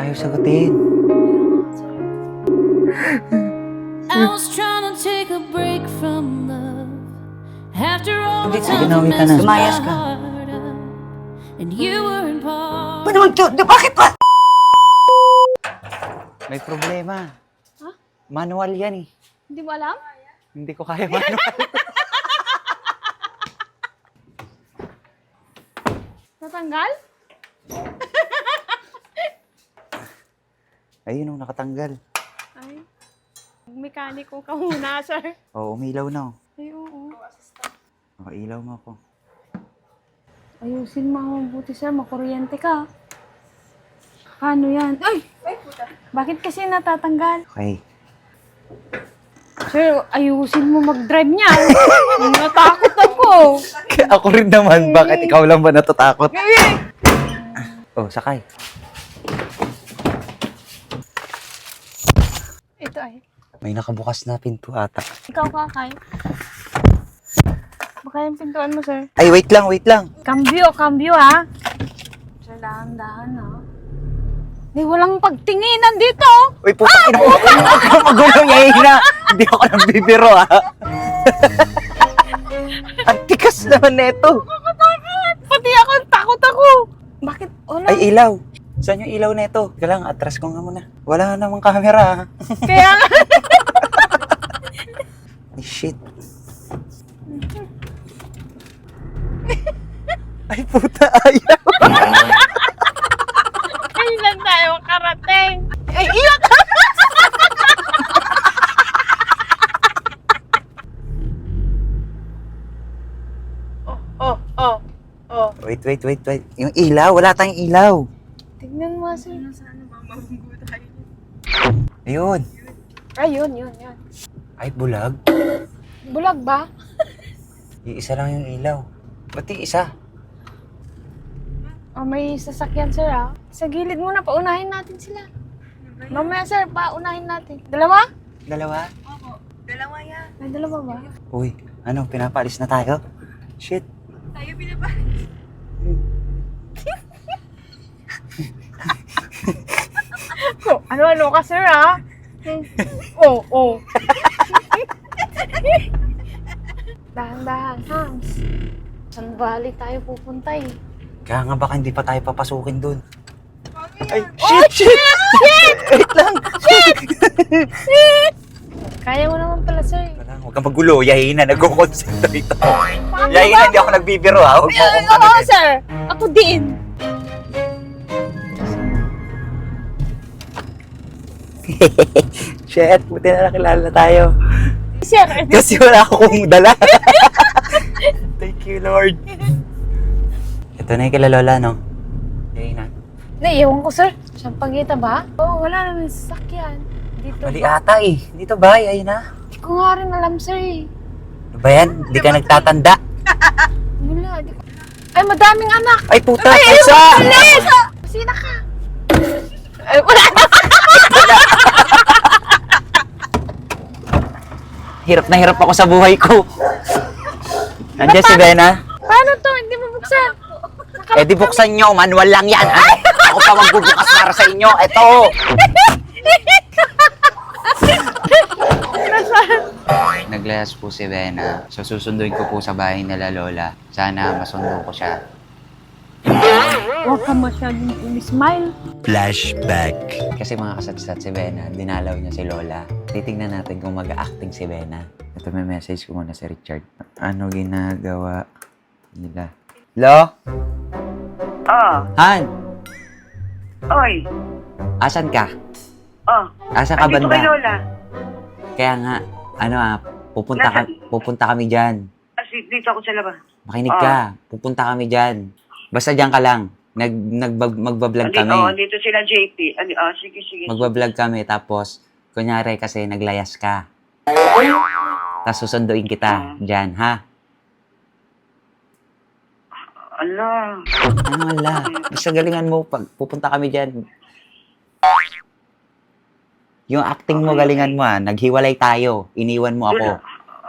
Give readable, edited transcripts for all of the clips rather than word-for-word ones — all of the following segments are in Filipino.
Ayaw sagutin. I was trying to take a break from love. After all the Sige time na, you wait ka na. messed my Lumayas ka. heart up, and you were in part. Ba naman to? Bakit ba? May problema. Huh? Manual yan eh. Hindi mo alam? Hindi ko kaya manual. Natanggal? Ayun oh, nakatanggal. Ay. Mekaniko ka muna, sir. Oo, umilaw na oh. Ay, oo. Nakailaw mo ako. Ayusin mo ang mabuti, sir. Makuryente ka. Paano yan? Ay! Bakit kasi natatanggal? Okay. Sir, ayusin mo mag-drive niya. Natakot ako. Ako rin naman. Bakit ikaw lang ba natatakot? Oh, sakay. Ito ay. May nakabukas na pinto ata. Ikaw kakay. Baka yung pintuan mo, sir. Ay, wait lang, wait lang. Cambio ha. Sir, dahan-dahan ha. Di, walang pagtinginan dito. Uy, putang ina mo. Huwag kang magulo, Yaina. Hindi ako nagbibiro, ha? Ang tikas naman neto. Nakakatakot. Pati ako, takot ako. Bakit? Wala. Ay, ilaw. Saan yung ilaw neto? Teka lang, atras ko nga muna. Wala namang camera, ha? Kaya nga. Ay, shit. Ay, puta, ayaw. Kailan tayo makarating? Ay, iyak! Oh. Wait. Yung ilaw, wala tayong ilaw. Tignan mo, sir. Ayun. Ay, yun. Ay, bulag. Bulag ba? Iisa lang yung ilaw. Ba't yung isa? Oh, may sasakyan, sir, ah. Sa gilid muna, paunahin natin sila. Mamaya, sir, paunahin natin. Dalawa? Dalawa? Dalawa yan. May dalawa ba? Uy, ano, pinapaalis na tayo? Shit. Tayo pinapalit. Ano ka, sir, ah? Oh. Dahan-dahan, Hams. Saan balik tayo pupunta eh? Kaya nga baka hindi pa tayo papasukin dun. Ay, shit! Wait lang! Kaya mo naman pala, sir. Huwag kang magulo, Yahina, nag-concentrate ako. Yahina, hindi ako nagbibiro ha. Huwag mo akong Oo, tanongin. sir. Ako din. Shit, buti na nakilala tayo. Sir, Kasi wala akong dala. Thank you, Lord. Ito na yung kila Lola, no? Yahina. naiiwan ko, sir. Sampagita ba? Oo, wala naman sasakyan. Dito Mali ba? ata eh. Dito ba, Yahina? Hindi ko nga rin alam, sir eh. Ano ba yan? Hindi ka nagtatanda. Wala, di ko... Ay, madaming anak. Ay, puta! Pusa! Alis! Sina ka? Ay, wala. Hirap na hirap ako sa buhay ko. Nandiyan si Bena. Paano to? Hindi mo buksan. Eh di buksan nyo, manual lang yan. Ha? Ako pa magbubukas para sa inyo. Ito. Naglayas po si Bena. So susunduin ko po sa bahay nila Lola. Sana masundo ko siya. Huwag ka masyadong smile. Flashback. Kasi mga kasatsat si Bena, dinalaw niya si Lola. Titingnan natin kung mag-acting si Bena. Ito may message ko muna si Richard. Ano ginagawa nila? Lo? Han? Oy. Asan ka? Oh. Asan ka Andito banda? kay Lola. Kaya nga, pupunta kami dyan. Dito ako sa labas. Makinig ka, pupunta kami dyan. Basta dyan ka lang. Magbablog kami. Dito sila JP. Sige. Magbablog kami, tapos, kunyari kasi naglayas ka. Tapos susunduin kita dyan, ha? Ala. Ano ala? Basta galingan mo, pag pupunta kami dyan. Yung acting mo, galingan mo ha. Naghiwalay tayo. Iniwan mo ako.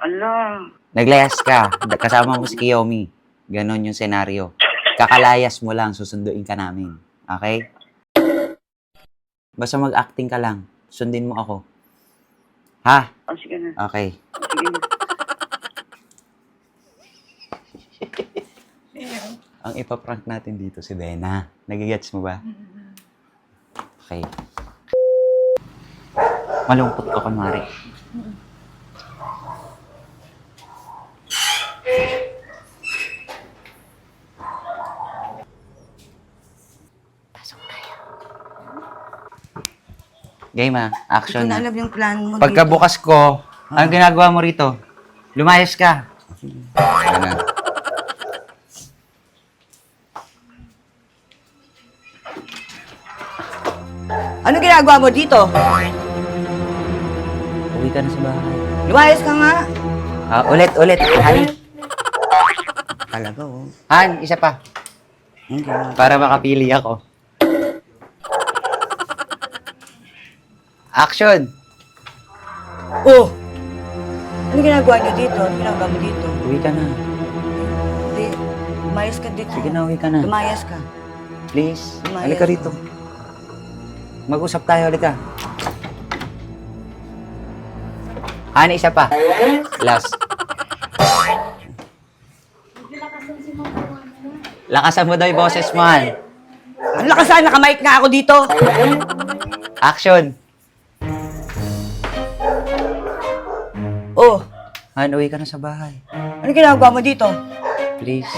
Ala. Naglayas ka. Kasama mo si Kiyomi. Ganon yung senaryo. Kakalayas mo lang, susunduin ka namin. Okay? Basta mag-acting ka lang. Sundin mo ako. Ha? O, sige na. Okay. Sige na. Ang ipaprank natin dito si Bena. Nagigets mo ba? Okay. Malungkot ka kunwari. Game action Hindi ko na na. alam yung plan mo Pagkabukas ko, ano ginagawa mo rito? Lumayas ka. Ano? Ano ginagawa mo dito? Uwi ka na sa bahay. Lumayas ka nga. Ulit. Han, Talaga, oh. Han, isa pa. Hindi. Para makapili ako. Action! Oh! Ano ginagawa niyo dito? Ano ginagawa mo dito? Uwi ka na. Hindi. Lumayas ka dito. Sige na, uwi ka na. Lumayas ka. Please, Lumayas halika ka. rito. Mag-usap tayo, halika. Han, isa pa. Last. Lakasan mo daw yung boses mo, Han. Ang lakasan, nakamike nga ako dito. Action! Oh! Han, uwi ka na sa bahay. Ano ginagawa mo dito? Please,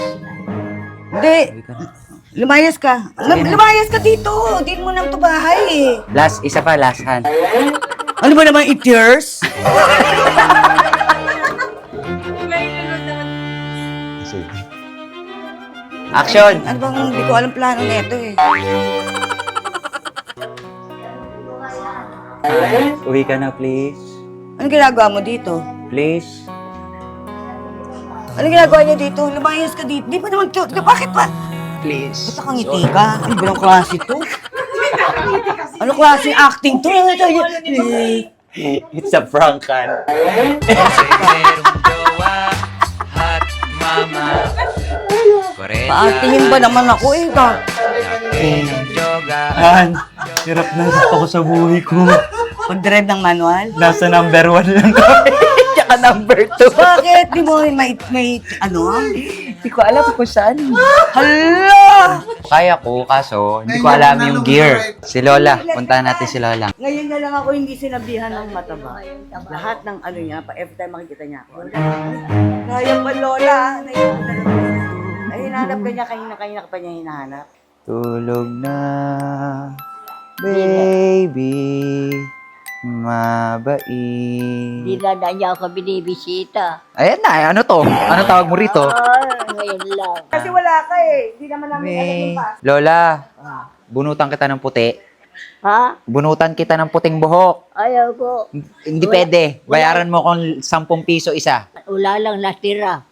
Hindi. uwi ka na. Lumayas ka. Lumayas ka dito. Hindi mo naman ito bahay eh. Last, isa pa, last, Han. Ano ba naman, 8 years? Action! Ano bang hindi ko alam plano nito eh. Uwi ka na, please. Ano ginagawa mo dito? Please. Ano ginagawa niya dito? Lumayas ka dito. Di ba naman ito? Bakit ba? Please. Basta kang ngiti ka. Ano ba ng klase to? Ano klase acting to? It's a prank, Han. Paactingin ba naman ako eh? Han, hirap na hirap ako sa buhay ko. Pag-drive ng manual? Nasa number 1 lang kami. Tsaka number 2. Bakit? Di mo may ano? Hindi ko alam kung saan. Hala! Kaya ko, kaso hindi ko alam yung gear. Si Lola, puntahan natin si Lola. Ngayon na lang ako hindi sinabihan ng mataba. Lahat ng ano niya, every time makikita niya ako. Kaya pa Lola. Ay, hinahanap ka niya, kanina ka pa niya hinahanap. Tulog na, baby, mabait. Hindi na niya ako binibisita. Ayan na, ano to? Ano tawag mo rito? Ngayon lang. Kasi wala ka eh. Hindi naman namin alam yung pa. Lola, bunutan kita ng puti. Ha? Bunutan kita ng puting buhok. Ayaw ko. Hindi pwede. Bayaran mo kung 10 piso isa. Wala lang natira.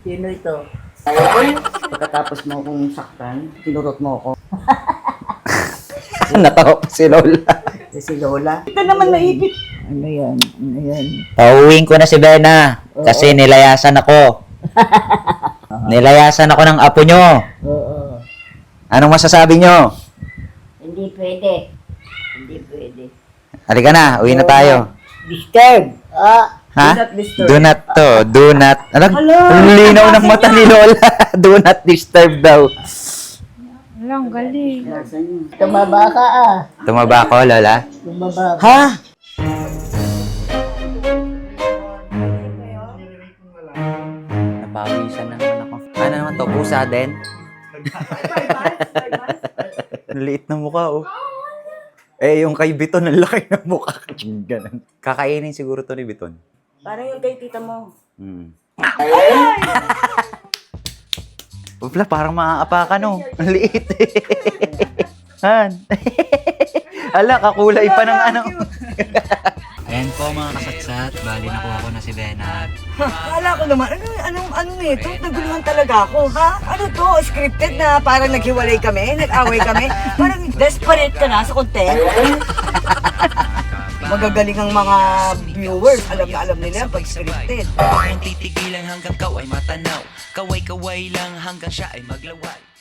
Sino ito? Pagkatapos mo akong saktan, tinurot mo ako. Natawa pa si Lola. Si Lola. Ito naman naipit. Ano yan? Ano yan? Pauwiin ko na si Bena. Kasi nilayasan ako. Nilayasan ako ng apo nyo. Oo. Anong masasabi nyo? Hindi pwede. Hindi pwede. Halika na, uwi na tayo. Disturb. Ha? Do not disturb. Do not to. Do not. Alam, Hala, ang linaw ng mata ni Lola. Do not disturb daw. Alam, galing. Tumaba ka Tumaba ko, Lola. Tumaba ka. Ha? Napawisan na naman ako. Ano naman to? Pusa din? Liit na mukha, oh. Eh, yung kay Biton, ang laki ng mukha. Ganun. Kakainin siguro to ni Biton. Parang yung kay tita mo. Wala, parang maaapa ka, no? Ang liit. Han. Ala, kakulay pa ng ano. Ayan po mga kasatsat, bali nakuha ko na si Bena. Kala ko naman, ano nito? Naguluhan talaga ako, ha? Ano to? Scripted na parang naghiwalay kami, nag-away kami? Parang desperate ka na sa content? magagaling ang mga viewers. Alam na alam nila yan pag scripted. Huwag mong titigilan hanggang kau ay matanaw. Kaway-kaway lang hanggang siya ay maglaway.